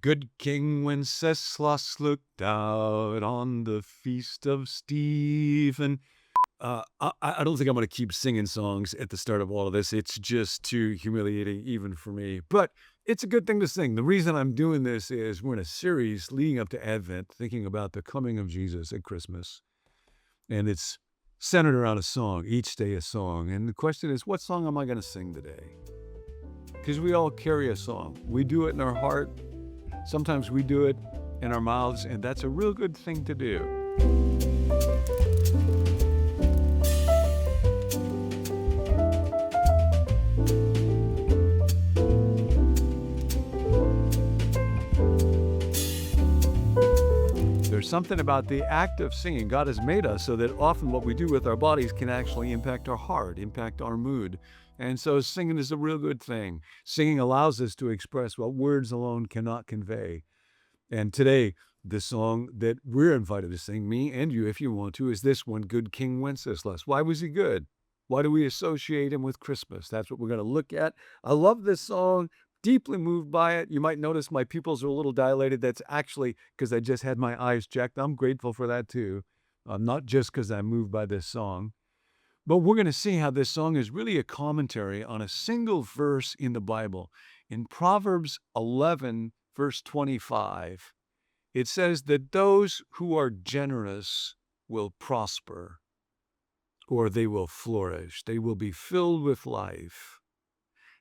Good King Wenceslas looked out on the feast of Stephen. I don't think I'm going to keep singing songs at the start of all of this. It's just too humiliating, even for me. But it's a good thing to sing. The reason I'm doing this is we're in a series leading up to Advent, thinking about the coming of Jesus at Christmas. And it's centered around a song, each day a song. And the question is, what song am I going to sing today? Because we all carry a song. We do it in our heart. Sometimes we do it in our mouths, and that's a real good thing to do. There's something about the act of singing. God has made us so that often what we do with our bodies can actually impact our heart, impact our mood. And so singing is a real good thing. Singing allows us to express what words alone cannot convey. And today, the song that we're invited to sing, me and you, if you want to, is this one, Good King Wenceslas. Why was he good? Why do we associate him with Christmas? That's what we're going to look at. I love this song, deeply moved by it. You might notice my pupils are a little dilated. That's actually because I just had my eyes checked. I'm grateful for that too, not just because I'm moved by this song. But we're going to see how this song is really a commentary on a single verse in the Bible. In Proverbs 11, verse 25, it says that those who are generous will prosper, or they will flourish. They will be filled with life.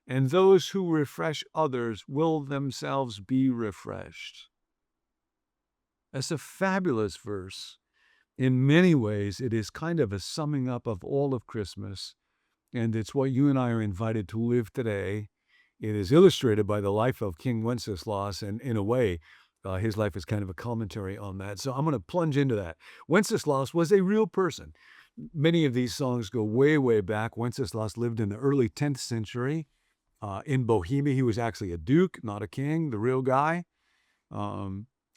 And those who refresh others will themselves be refreshed. That's a fabulous verse. In many ways, it is kind of a summing up of all of Christmas, and it's what you and I are invited to live today. It is illustrated by the life of King Wenceslas, and in a way, his life is kind of a commentary on that. So I'm going to plunge into that. Wenceslas was a real person. Many of these songs go way, way back. Wenceslas lived in the early 10th century. In Bohemia, he was actually a duke, not a king, the real guy.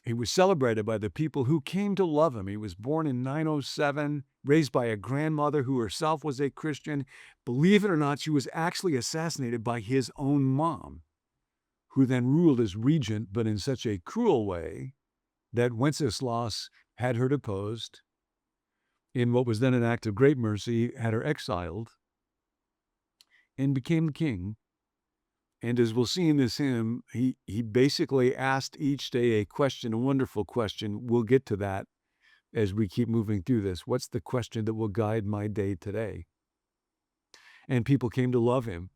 He was celebrated by the people who came to love him. He was born in 907, raised by a grandmother who herself was a Christian. Believe it or not, she was actually assassinated by his own mom, who then ruled as regent, but in such a cruel way that Wenceslas had her deposed. In what was then an act of great mercy, had her exiled and became king. And as we'll see in this hymn, he basically asked each day a question, a wonderful question. We'll get to that as we keep moving through this. What's the question that will guide my day today? And people came to love him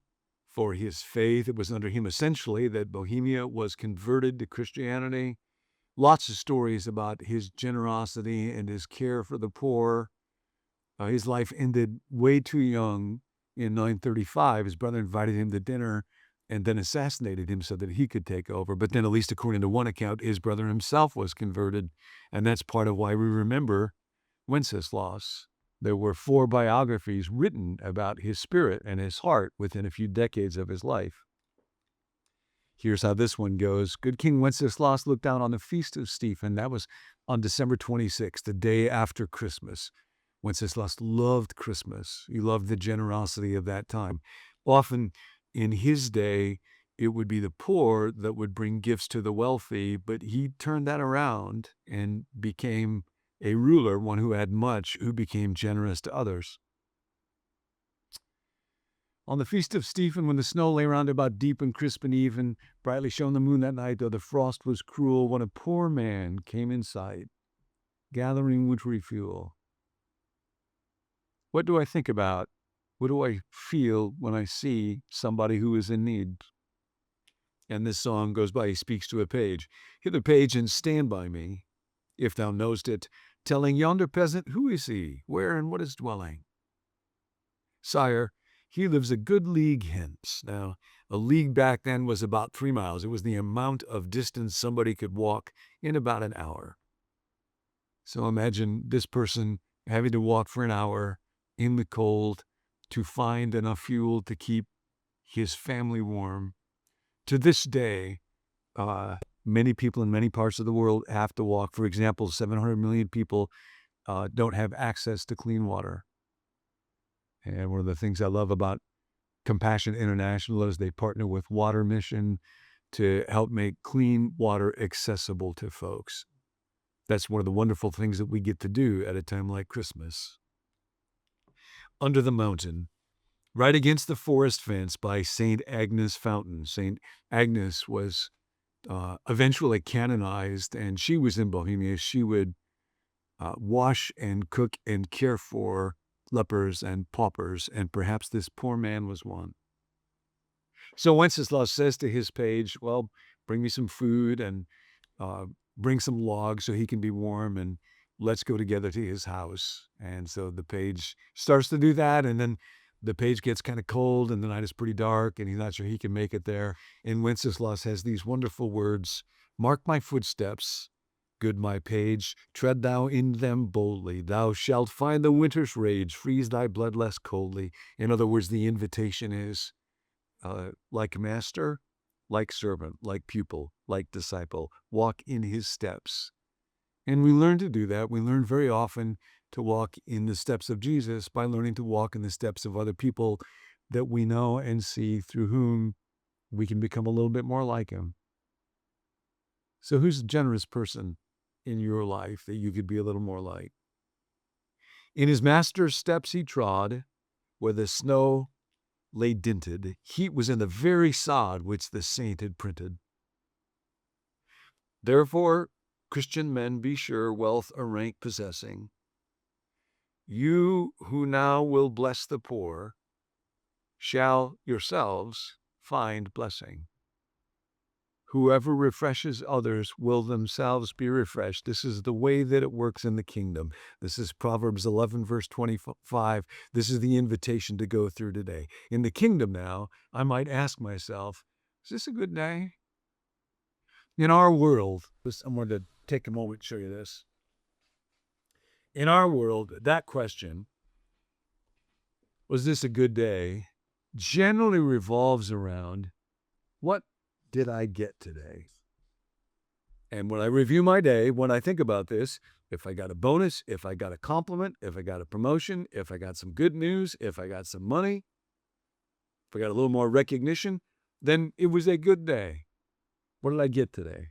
for his faith. It was under him essentially that Bohemia was converted to Christianity. Lots of stories about his generosity and his care for the poor. His life ended way too young in 935. His brother invited him to dinner and then assassinated him so that he could take over. But then, at least according to one account, his brother himself was converted, and that's part of why we remember Wenceslas. There were 4 biographies written about his spirit and his heart within a few decades of his life. Here's how this one goes. Good King Wenceslas looked down on the feast of Stephen. That was on December 26th, the day after Christmas. Wenceslas loved Christmas. He loved the generosity of that time. Often, in his day, it would be the poor that would bring gifts to the wealthy, but he turned that around and became a ruler, one who had much, who became generous to others. On the feast of Stephen, when the snow lay round about deep and crisp and even, brightly shone the moon that night, though the frost was cruel, when a poor man came in sight, gathering wintry fuel. What do I think about? What do I feel when I see somebody who is in need? And this song goes by, he speaks to a page. Hit the page and stand by me, if thou know'st it, telling yonder peasant, who is he, where and what is dwelling? Sire, he lives a good league hence. Now, a league back then was about 3 miles. It was the amount of distance somebody could walk in about an hour. So imagine this person having to walk for an hour in the cold, to find enough fuel to keep his family warm. To this day, many people in many parts of the world have to walk. For example, 700 million people don't have access to clean water. And one of the things I love about Compassion International is they partner with Water Mission. to help make clean water accessible to folks. That's one of the wonderful things that we get to do at a time like Christmas. Under the mountain, right against the forest fence by St. Agnes Fountain. St. Agnes was eventually canonized, and she was in Bohemia. She would wash and cook and care for lepers and paupers, and perhaps this poor man was one. So Wenceslas says to his page, well, bring me some food and bring some logs so he can be warm, and let's go together to his house. And so the page starts to do that, and then the page gets kind of cold, and the night is pretty dark, and he's not sure he can make it there. And Wenceslas has these wonderful words, "Mark my footsteps, good my page, tread thou in them boldly. Thou shalt find the winter's rage, freeze thy blood less coldly." In other words, the invitation is, like master, like servant, like pupil, like disciple, walk in his steps. And we learn to do that. We learn very often to walk in the steps of Jesus by learning to walk in the steps of other people that we know and see, through whom we can become a little bit more like him. So who's a generous person in your life that you could be a little more like? In his master's steps he trod, where the snow lay dinted, heat was in the very sod which the saint had printed. Therefore, Christian men, be sure, wealth or rank possessing, you who now will bless the poor, shall yourselves find blessing. Whoever refreshes others will themselves be refreshed. This is the way that it works in the kingdom. This is Proverbs 11, verse 25. This is the invitation to go through today. In the kingdom now, I might ask myself, is this a good day? In our world, I'm going to take a moment to show you this. In our world, that question, was this a good day, generally revolves around, what did I get today? And when I review my day, when I think about this, if I got a bonus, if I got a compliment, if I got a promotion, if I got some good news, if I got some money, if I got a little more recognition, then it was a good day. What did I get today?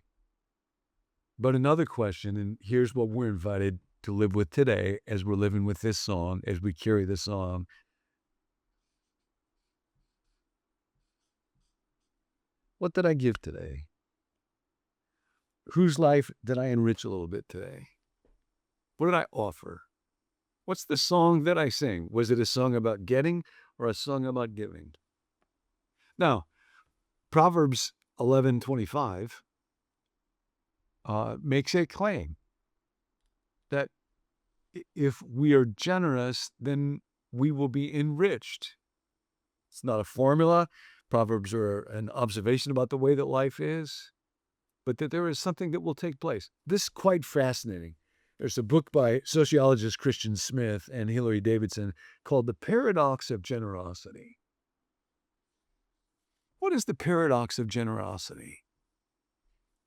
But another question, and here's what we're invited to live with today as we're living with this song, as we carry this song. What did I give today? Whose life did I enrich a little bit today? What did I offer? What's the song that I sing? Was it a song about getting or a song about giving? Now, Proverbs 11:25 makes a claim that if we are generous, then we will be enriched. It's not a formula. Proverbs are an observation about the way that life is, but that there is something that will take place. This is quite fascinating. There's a book by sociologist Christian Smith and Hilary Davidson called The Paradox of Generosity. What is the paradox of generosity?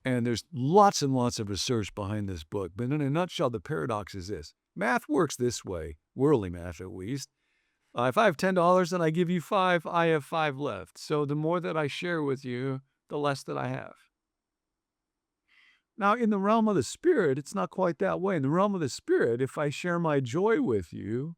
And there's lots and lots of research behind this book, but in a nutshell, the paradox is this. Math works this way, worldly math at least. If I have $10 and I give you 5, I have 5 left. So the more that I share with you, the less that I have. Now, in the realm of the Spirit, it's not quite that way. In the realm of the Spirit, if I share my joy with you,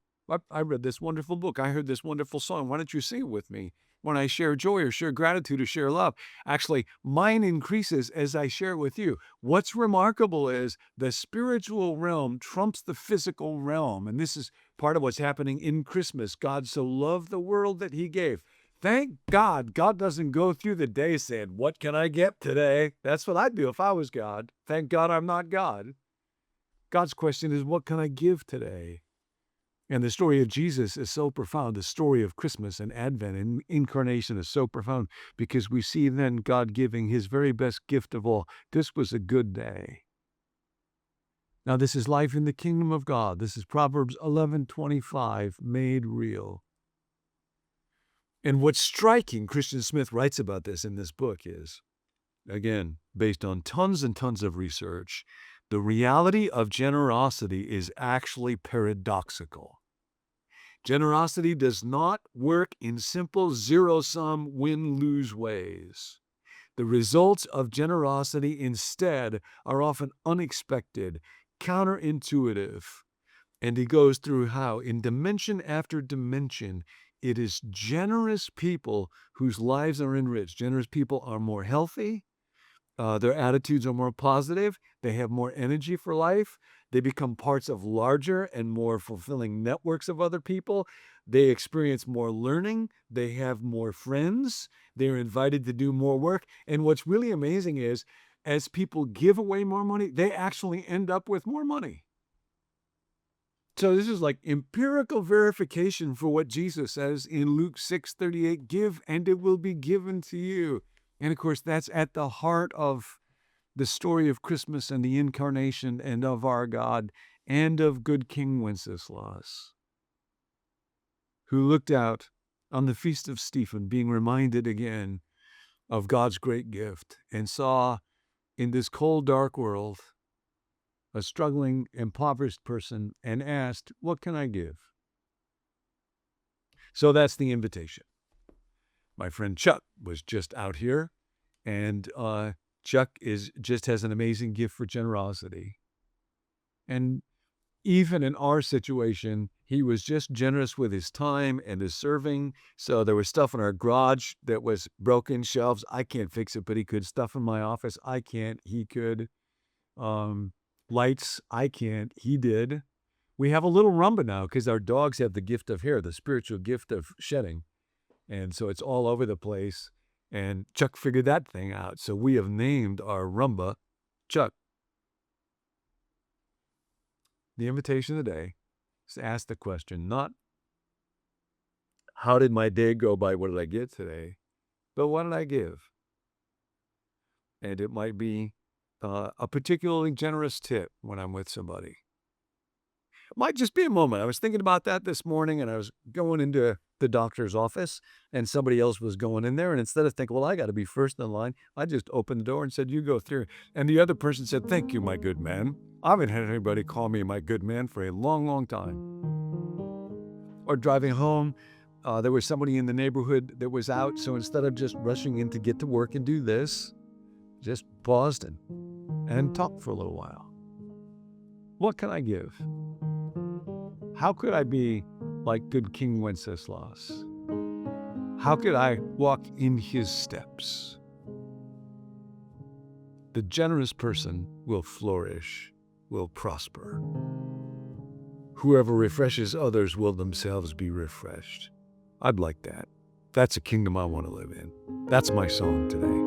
I read this wonderful book. I heard this wonderful song. Why don't you sing it with me? When I share joy or share gratitude or share love, actually, mine increases as I share with you. What's remarkable is the spiritual realm trumps the physical realm. And this is part of what's happening in Christmas. God so loved the world that he gave. Thank God, God doesn't go through the day saying, what can I get today? That's what I'd do if I was God. Thank God I'm not God. God's question is, what can I give today? And the story of Jesus is so profound. The story of Christmas and Advent and incarnation is so profound because we see then God giving his very best gift of all. This was a good day. Now, this is life in the kingdom of God. This is Proverbs 11:25 made real. And what's striking, Christian Smith writes about this in this book, is, again, based on tons and tons of research, the reality of generosity is actually paradoxical. Generosity does not work in simple zero-sum win-lose ways. The results of generosity instead are often unexpected, counterintuitive. And he goes through how, in dimension after dimension, it is generous people whose lives are enriched. Generous people are more healthy. Their attitudes are more positive. They have more energy for life. They become parts of larger and more fulfilling networks of other people. They experience more learning. They have more friends. They're invited to do more work. And what's really amazing is, as people give away more money, they actually end up with more money. So this is like empirical verification for what Jesus says in Luke 6:38, give and it will be given to you. And of course, that's at the heart of the story of Christmas and the incarnation and of our God and of Good King Wenceslas, who looked out on the feast of Stephen, being reminded again of God's great gift, and saw in this cold, dark world a struggling, impoverished person, and asked, what can I give? So that's the invitation. My friend Chuck was just out here, and Chuck just has an amazing gift for generosity. And even in our situation, he was just generous with his time and his serving. So there was stuff in our garage that was broken, shelves. I can't fix it, but he could. Stuff in my office, I can't. He could. Lights, I can't. He did. We have a little rumba now because our dogs have the gift of hair, the spiritual gift of shedding. And so it's all over the place. And Chuck figured that thing out. So we have named our rumba Chuck. The invitation today is to ask the question, not how did my day go by, what did I get today, but what did I give? And it might be a particularly generous tip when I'm with somebody. It might just be a moment. I was thinking about that this morning, and I was going into the doctor's office, and somebody else was going in there. And instead of thinking, well, I got to be first in line, I just opened the door and said, you go through. And the other person said, thank you, my good man. I haven't had anybody call me my good man for a long, long time. Or driving home, there was somebody in the neighborhood that was out. So instead of just rushing in to get to work and do this, just paused and talked for a little while. What can I give? How could I be like Good King Wenceslas? How could I walk in his steps? The generous person will flourish, will prosper. Whoever refreshes others will themselves be refreshed. I'd like that. That's a kingdom I want to live in. That's my song today.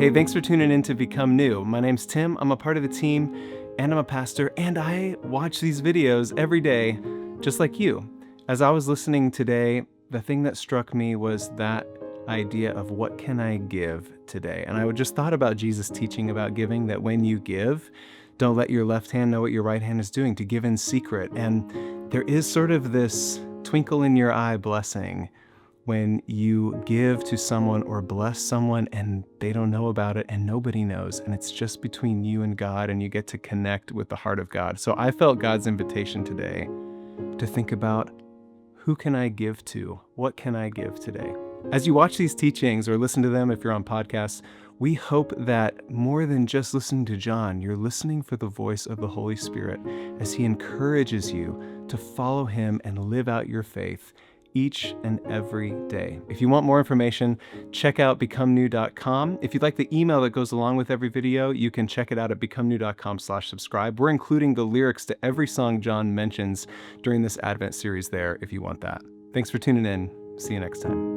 Hey, thanks for tuning in to Become New. My name's Tim. I'm a part of the team, and I'm a pastor, and I watch these videos every day, just like you. As I was listening today, the thing that struck me was that idea of what can I give today? And I just thought about Jesus teaching about giving, that when you give, don't let your left hand know what your right hand is doing, to give in secret. And there is sort of this twinkle in your eye blessing when you give to someone or bless someone and they don't know about it and nobody knows, and it's just between you and God, and you get to connect with the heart of God. So I felt God's invitation today to think about, who can I give to? What can I give today? As you watch these teachings or listen to them if you're on podcasts, we hope that more than just listening to John, you're listening for the voice of the Holy Spirit as he encourages you to follow him and live out your faith each and every day. If you want more information, check out becomenew.com. If you'd like the email that goes along with every video, you can check it out at becomenew.com/subscribe. We're including the lyrics to every song John mentions during this Advent series there if you want that. Thanks for tuning in. See you next time.